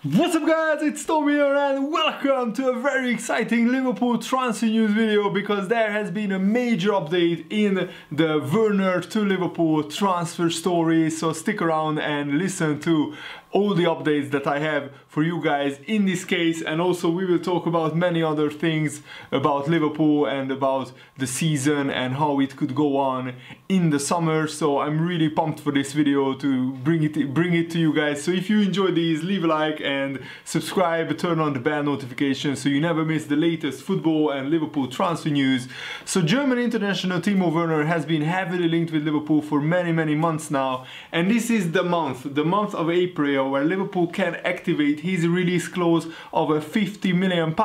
What's up guys, it's Tommy here and welcome to a very exciting Liverpool transfer news video because there has been a major update in the Werner to Liverpool transfer story, so stick around and listen to all the updates that I have for you guys in this case, and also we will talk about many other things about Liverpool and about the season and how it could go on in the summer. So I'm really pumped for this video to bring it to you guys. So if you enjoy these, leave a like and subscribe, turn on the bell notification so you never miss the latest football and Liverpool transfer news. So German international Timo Werner has been heavily linked with Liverpool for many months now, and this is the month of April where Liverpool can activate his release clause of £50 million,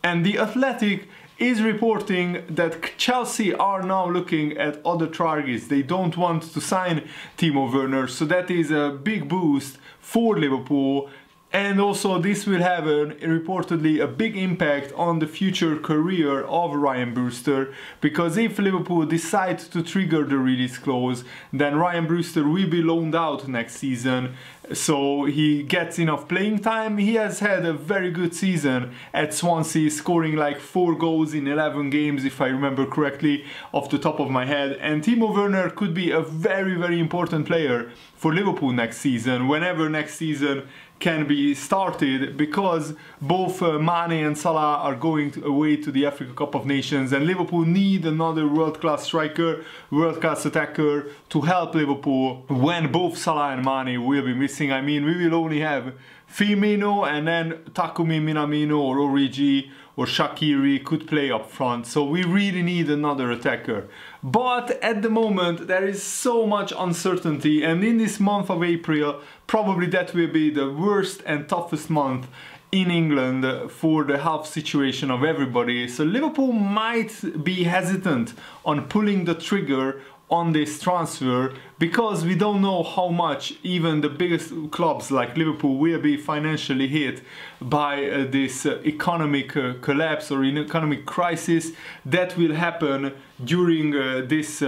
and The Athletic is reporting that Chelsea are now looking at other targets. They don't want to sign Timo Werner, so that is a big boost for Liverpool. And also this will have reportedly a big impact on the future career of Ryan Brewster, because if Liverpool decide to trigger the release clause, then Ryan Brewster will be loaned out next season, so he gets enough playing time. He has had a very good season at Swansea, scoring like 4 goals in 11 games if I remember correctly off the top of my head, and Timo Werner could be a very important player for Liverpool next season, whenever next season can be started, because both Mane and Salah are going away to the Africa Cup of Nations, and Liverpool need another world-class striker, world-class attacker to help Liverpool when both Salah and Mane will be missing. I mean, we will only have Firmino, and then Takumi Minamino or Origi or Shaqiri could play up front, so we really need another attacker. But at the moment there is so much uncertainty, and in this month of April probably that will be the worst and toughest month in England for the health situation of everybody. So Liverpool might be hesitant on pulling the trigger on this transfer, because we don't know how much even the biggest clubs like Liverpool will be financially hit by this economic collapse or economic crisis that will happen during this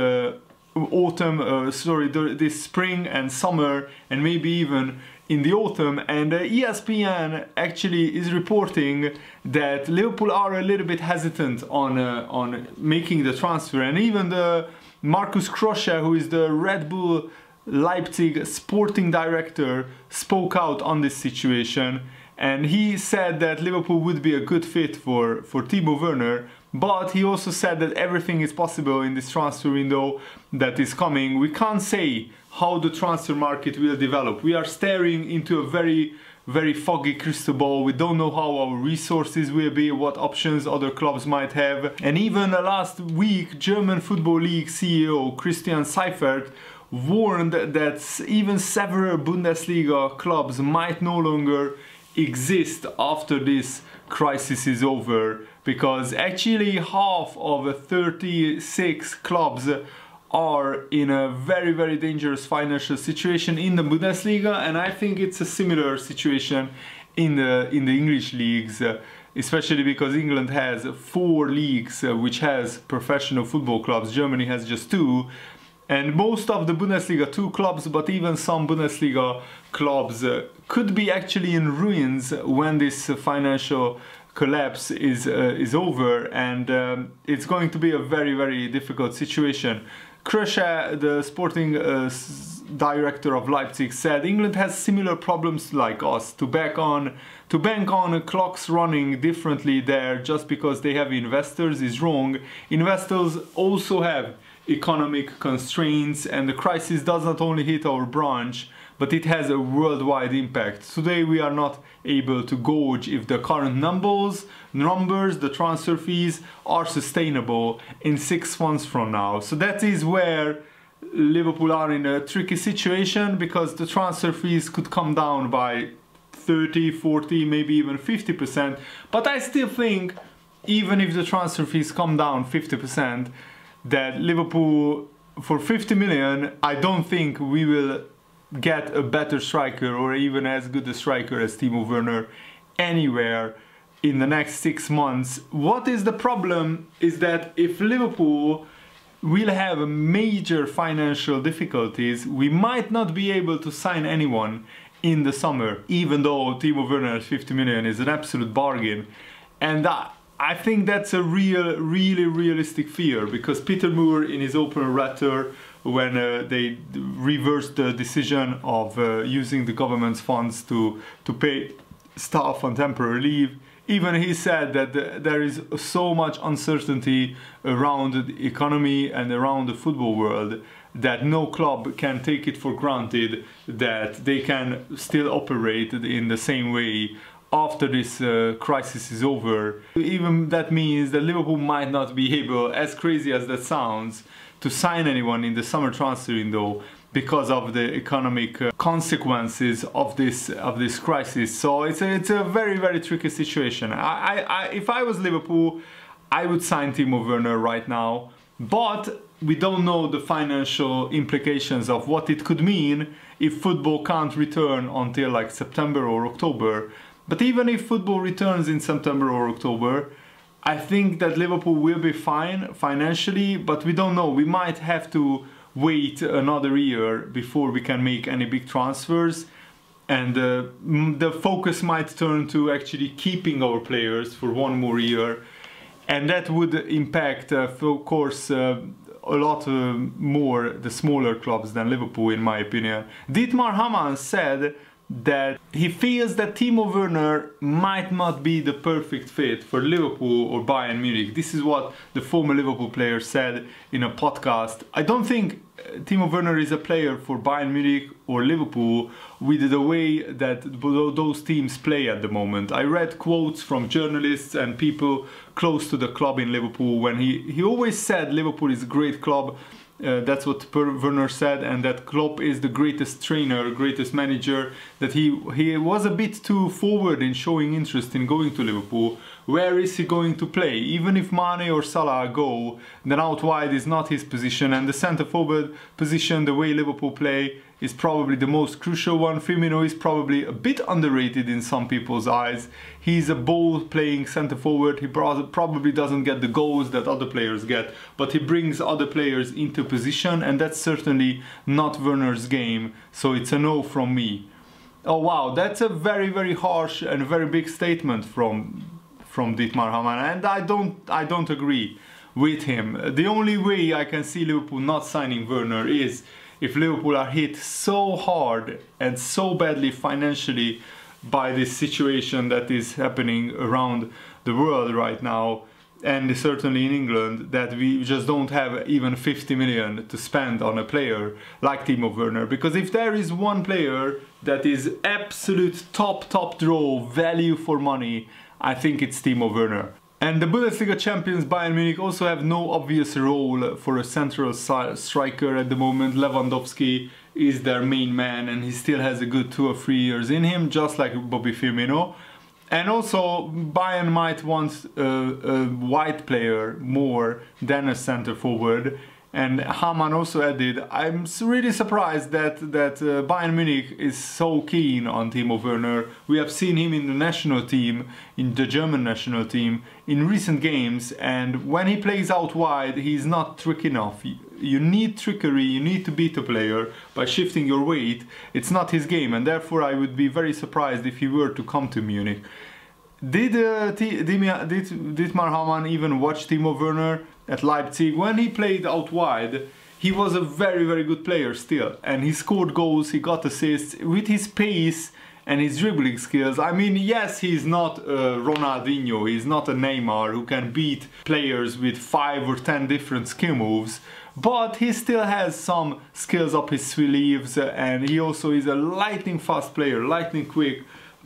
this spring and summer, and maybe even in the autumn. And ESPN actually is reporting that Liverpool are a little bit hesitant on making the transfer, and even the Marcus Krosche, who is the Red Bull Leipzig sporting director, spoke out on this situation, and he said that Liverpool would be a good fit for Timo Werner, but he also said that everything is possible in this transfer window that is coming. We can't say how the transfer market will develop. We are staring into a very foggy crystal ball. We don't know how our resources will be, what options other clubs might have. And even last week, German Football League CEO Christian Seifert warned that even several Bundesliga clubs might no longer exist after this crisis is over, because actually half of 36 clubs are in a very dangerous financial situation in the Bundesliga, and I think it's a similar situation in the English leagues, especially because England has 4 leagues which has professional football clubs. Germany has just 2, and most of the Bundesliga 2 clubs, but even some Bundesliga clubs could be actually in ruins when this financial collapse is over, and it's going to be a very difficult situation. Krosche, the sporting director of Leipzig, said England has similar problems like us. To bank on clocks running differently there just because they have investors is wrong. Investors also have economic constraints, and the crisis does not only hit our branch, but it has a worldwide impact. Today we are not able to gauge if the current numbers, the transfer fees are sustainable in 6 months from now. So that is where Liverpool are in a tricky situation, because the transfer fees could come down by 30, 40, maybe even 50%. But I still think even if the transfer fees come down 50%, that Liverpool, for 50 million, I don't think we will get a better striker or even as good a striker as Timo Werner anywhere in the next 6 months. What is the problem is that if Liverpool will have major financial difficulties, we might not be able to sign anyone in the summer, even though Timo Werner at 50 million is an absolute bargain. And I think that's a really realistic fear, because Peter Moore, in his open letter, when they reversed the decision of using the government's funds to pay staff on temporary leave, even he said that there is so much uncertainty around the economy and around the football world that no club can take it for granted that they can still operate in the same way after this crisis is over. Even that means that Liverpool might not be able, as crazy as that sounds, to sign anyone in the summer transfer window because of the economic consequences of this crisis. So it's a very tricky situation. If I was Liverpool, I would sign Timo Werner right now, but we don't know the financial implications of what it could mean if football can't return until like September or October. But even if football returns in September or October, I think that Liverpool will be fine financially, but we don't know. We might have to wait another year before we can make any big transfers, and the focus might turn to actually keeping our players for one more year, and that would impact, of course, a lot more the smaller clubs than Liverpool, in my opinion. Dietmar Hamann said that he feels that Timo Werner might not be the perfect fit for Liverpool or Bayern Munich. This is what the former Liverpool player said in a podcast. I don't think Timo Werner is a player for Bayern Munich or Liverpool with the way that those teams play at the moment. I read quotes from journalists and people close to the club in Liverpool when he always said Liverpool is a great club. That's what Werner said, and that Klopp is the greatest trainer, greatest manager, that he was a bit too forward in showing interest in going to Liverpool. Where is he going to play? Even if Mane or Salah go, then out wide is not his position, and the centre forward position, the way Liverpool play, is probably the most crucial one. Firmino is probably a bit underrated in some people's eyes. He's a ball-playing centre-forward. He probably doesn't get the goals that other players get, but he brings other players into position, and that's certainly not Werner's game, so it's a no from me. Oh wow, that's a very harsh and very big statement from Dietmar Hamann, and I don't agree with him. The only way I can see Liverpool not signing Werner is if Liverpool are hit so hard and so badly financially by this situation that is happening around the world right now, and certainly in England, that we just don't have even 50 million to spend on a player like Timo Werner. Because if there is one player that is absolute top draw value for money, I think it's Timo Werner. And the Bundesliga champions Bayern Munich also have no obvious role for a central striker at the moment. Lewandowski is their main man, and he still has a good 2 or 3 years in him, just like Bobby Firmino. And also Bayern might want a wide player more than a centre forward. And Hamann also added, I'm really surprised that Bayern Munich is so keen on Timo Werner. We have seen him in the national team, in the German national team, in recent games, and when he plays out wide, he's not trick enough. You need trickery, you need to beat a player by shifting your weight. It's not his game, and therefore I would be very surprised if he were to come to Munich. Did Dietmar Hamann even watch Timo Werner at Leipzig? When he played out wide, he was a very good player still, and he scored goals, he got assists with his pace and his dribbling skills. I mean, yes, he's not Ronaldinho, he's not a Neymar who can beat players with 5 or 10 different skill moves, but he still has some skills up his sleeves, and he also is a lightning fast player, lightning quick,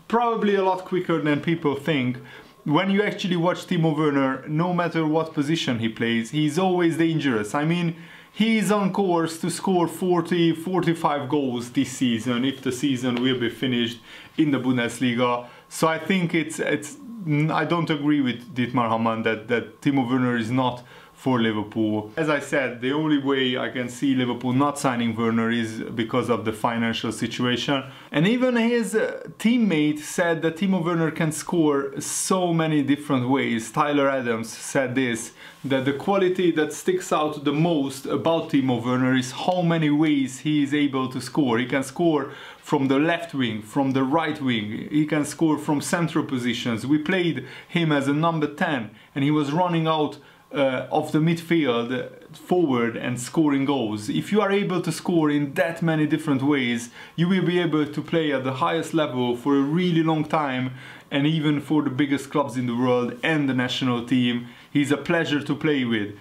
probably a lot quicker than people think. When you actually watch Timo Werner, no matter what position he plays, he's always dangerous. I mean, he's on course to score 40-45 goals this season, if the season will be finished in the Bundesliga. So I think I don't agree with Dietmar Hamann that Timo Werner is not for Liverpool. As I said, the only way I can see Liverpool not signing Werner is because of the financial situation. And even his teammate said that Timo Werner can score so many different ways. Tyler Adams said this, that the quality that sticks out the most about Timo Werner is how many ways he is able to score. He can score from the left wing, from the right wing, he can score from central positions. We played him as a number 10 and he was running out of the midfield forward and scoring goals. If you are able to score in that many different ways, you will be able to play at the highest level for a really long time, and even for the biggest clubs in the world and the national team. He's a pleasure to play with.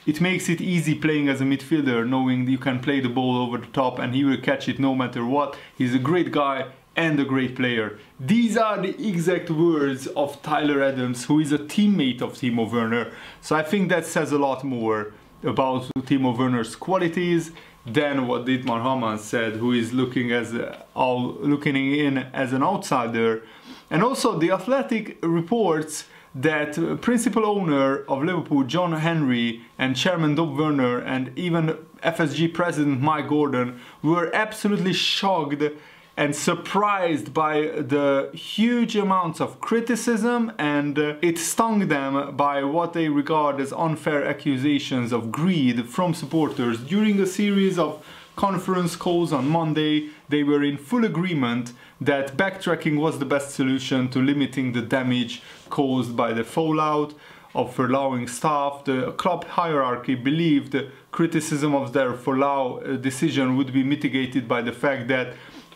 It makes it easy playing as a midfielder, knowing you can play the ball over the top and he will catch it no matter what. He's a great guy and a great player. These are the exact words of Tyler Adams, who is a teammate of Timo Werner. So I think that says a lot more about Timo Werner's qualities than what Dietmar Hamann said, who is looking in as an outsider. And also The Athletic reports that principal owner of Liverpool, John Henry, and chairman Bob Werner, and even FSG president Mike Gordon were absolutely shocked and surprised by the huge amounts of criticism, and it stung them by what they regard as unfair accusations of greed from supporters. During a series of conference calls on Monday, they were in full agreement that backtracking was the best solution to limiting the damage caused by the fallout of furloughing staff. The club hierarchy believed criticism of their furlough decision would be mitigated by the fact that,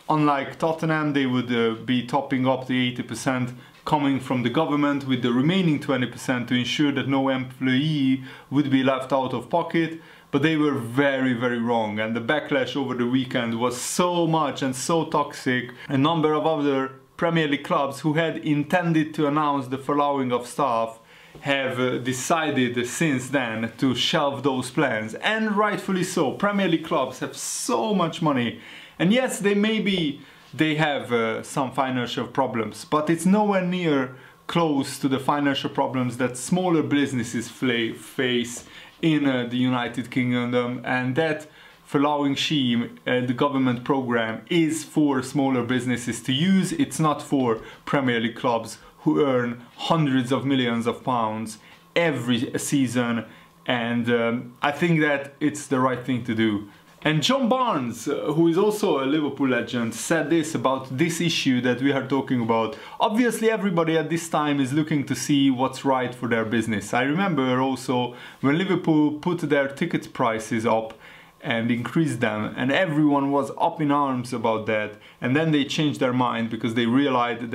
unlike Tottenham, they would be topping up the 80% coming from the government, with the remaining 20% to ensure that no employee would be left out of pocket. But they were very, very wrong, and the backlash over the weekend was so much and so toxic. A number of other Premier League clubs who had intended to announce the furloughing of staff have decided since then to shelve those plans, and rightfully so. Premier League clubs have so much money, and yes, they have some financial problems, but it's nowhere near close to the financial problems that smaller businesses face in the United Kingdom. And that furloughing scheme, the government program, is for smaller businesses to use. It's not for Premier League clubs who earn hundreds of millions of pounds every season, and I think that it's the right thing to do. And John Barnes, who is also a Liverpool legend, said this about this issue that we are talking about. Obviously everybody at this time is looking to see what's right for their business. I remember also when Liverpool put their ticket prices up and increased them, and everyone was up in arms about that, and then they changed their mind because they realized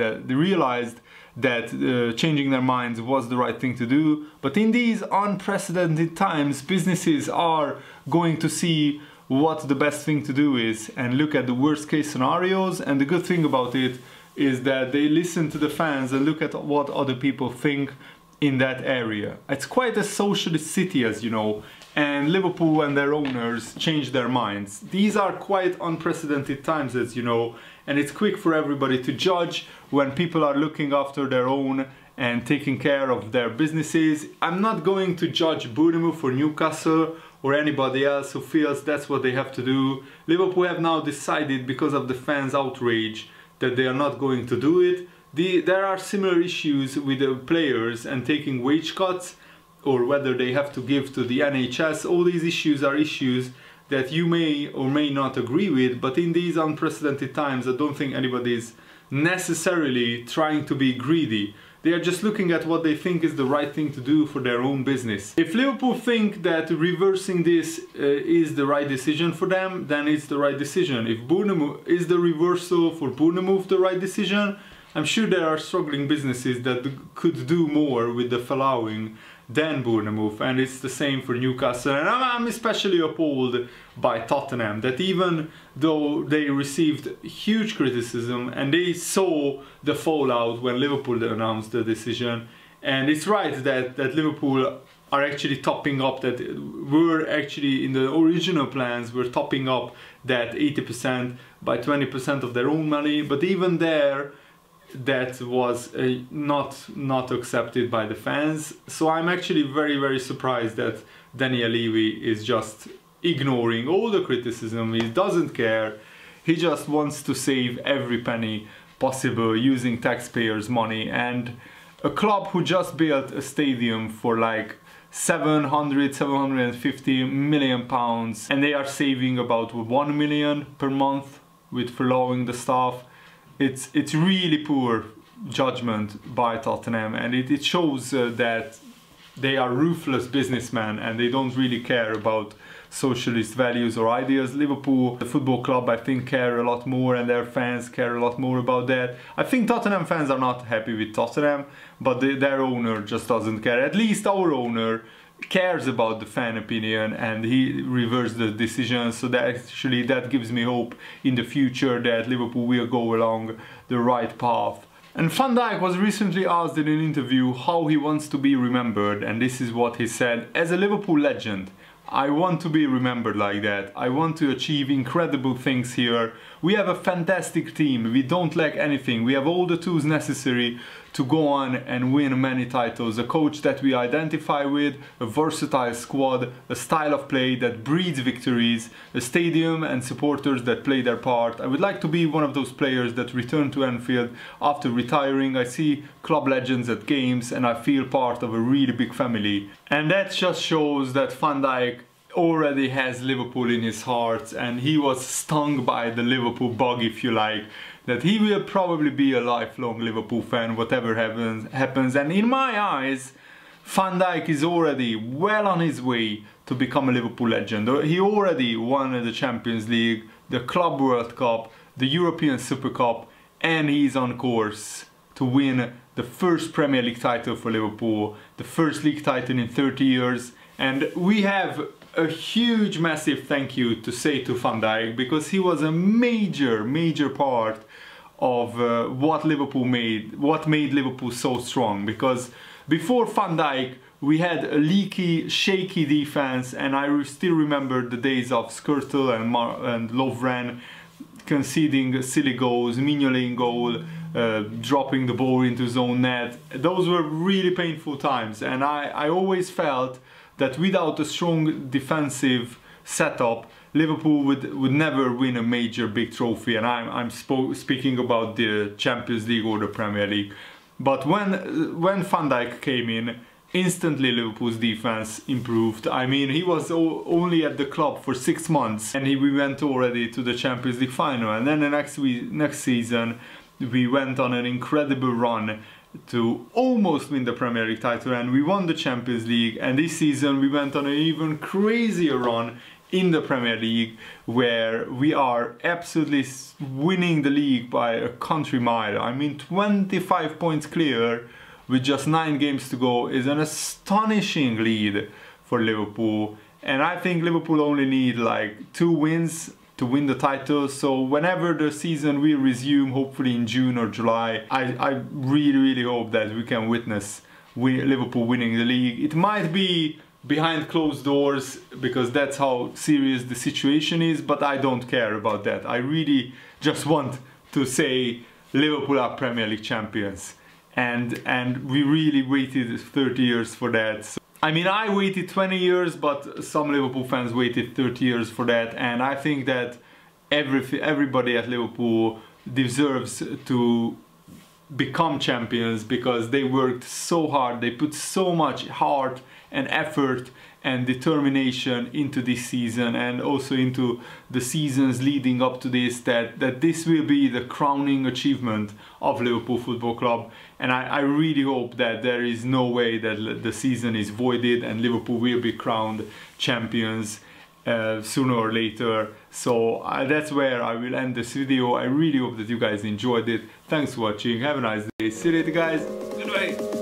that changing their minds was the right thing to do. But in these unprecedented times, businesses are going to see what the best thing to do is and look at the worst case scenarios. And the good thing about it is that they listen to the fans and look at what other people think in that area. It's quite a socialist city, as you know, and Liverpool and their owners changed their minds. These are quite unprecedented times, as you know, and it's quick for everybody to judge when people are looking after their own and taking care of their businesses. I'm not going to judge Bournemouth or Newcastle or anybody else who feels that's what they have to do. Liverpool have now decided, because of the fans' outrage, that they are not going to do it. There are similar issues with the players and taking wage cuts, or whether they have to give to the NHS. All these issues are issues that you may or may not agree with, but in these unprecedented times I don't think anybody is necessarily trying to be greedy. They are just looking at what they think is the right thing to do for their own business. If Liverpool think that reversing this is the right decision for them, then it's the right decision. If Bournemouth is the reversal for Bournemouth the right decision, I'm sure there are struggling businesses that could do more with the furloughing than Bournemouth, and it's the same for Newcastle. And I'm especially appalled by Tottenham, that even though they received huge criticism and they saw the fallout when Liverpool announced the decision, and it's right that Liverpool are actually topping up, that were actually in the original plans were topping up that 80% by 20% of their own money, but even there that was not accepted by the fans. So I'm actually very surprised that Daniel Levy is just ignoring all the criticism. He doesn't care. He just wants to save every penny possible using taxpayers' money. And a club who just built a stadium for like 750 million pounds, and they are saving about 1 million per month with furloughing the staff. It's really poor judgment by Tottenham, and it shows that they are ruthless businessmen and they don't really care about socialist values or ideas. Liverpool, the football club, I think care a lot more, and their fans care a lot more about that. I think Tottenham fans are not happy with Tottenham, but their owner just doesn't care. At least our owner cares about the fan opinion, and he reversed the decision. So that gives me hope in the future that Liverpool will go along the right path. And Van Dijk was recently asked in an interview how he wants to be remembered, and this is what he said: as a Liverpool legend, I want to be remembered like that. I want to achieve incredible things here. We have a fantastic team. We don't lack anything. We have all the tools necessary to go on and win many titles. A coach that we identify with, a versatile squad, a style of play that breeds victories, a stadium and supporters that play their part. I would like to be one of those players that return to Anfield after retiring. I see club legends at games and I feel part of a really big family. And that just shows that Van Dijk already has Liverpool in his heart, and he was stung by the Liverpool bug, if you like, that he will probably be a lifelong Liverpool fan whatever happens. And in my eyes, Van Dijk is already well on his way to become a Liverpool legend. He already won the Champions League, the Club World Cup, the European Super Cup, and he's on course to win the first Premier League title for Liverpool, the first league title in 30 years. And we have a huge, massive thank you to say to Van Dijk, because he was a major part of what made Liverpool so strong. Because before Van Dijk, we had a leaky, shaky defense, and I still remember the days of Skrtel and Lovren conceding silly goals, Mignolet in goal, dropping the ball into his own net. Those were really painful times, and I always felt that without a strong defensive setup, Liverpool would never win a major big trophy. And I'm speaking about the Champions League or the Premier League. But when Van Dijk came in, instantly Liverpool's defense improved. I mean, he was only at the club for 6 months, and we went already to the Champions League final. And then the next season, we went on an incredible run to almost win the Premier League title, and we won the Champions League. And this season we went on an even crazier run in the Premier League, where we are absolutely winning the league by a country mile. I mean, 25 points clear with just 9 games to go is an astonishing lead for Liverpool. And I think Liverpool only need like 2 wins to win the title. So whenever the season will resume, hopefully in June or July, I really hope that we can witness Liverpool winning the league. It might be behind closed doors, because that's how serious the situation is, but I don't care about that. I really just want to say Liverpool are Premier League champions, and we really waited 30 years for that. So, I mean, I waited 20 years, but some Liverpool fans waited 30 years for that, and I think that everybody at Liverpool deserves to become champions, because they worked so hard, they put so much heart and effort and determination into this season, and also into the seasons leading up to this, that this will be the crowning achievement of Liverpool Football Club. And I really hope that there is no way that the season is voided and Liverpool will be crowned champions sooner or later. So that's where I will end this video. I really hope that you guys enjoyed it. Thanks for watching, have a nice day, see you later guys, goodbye.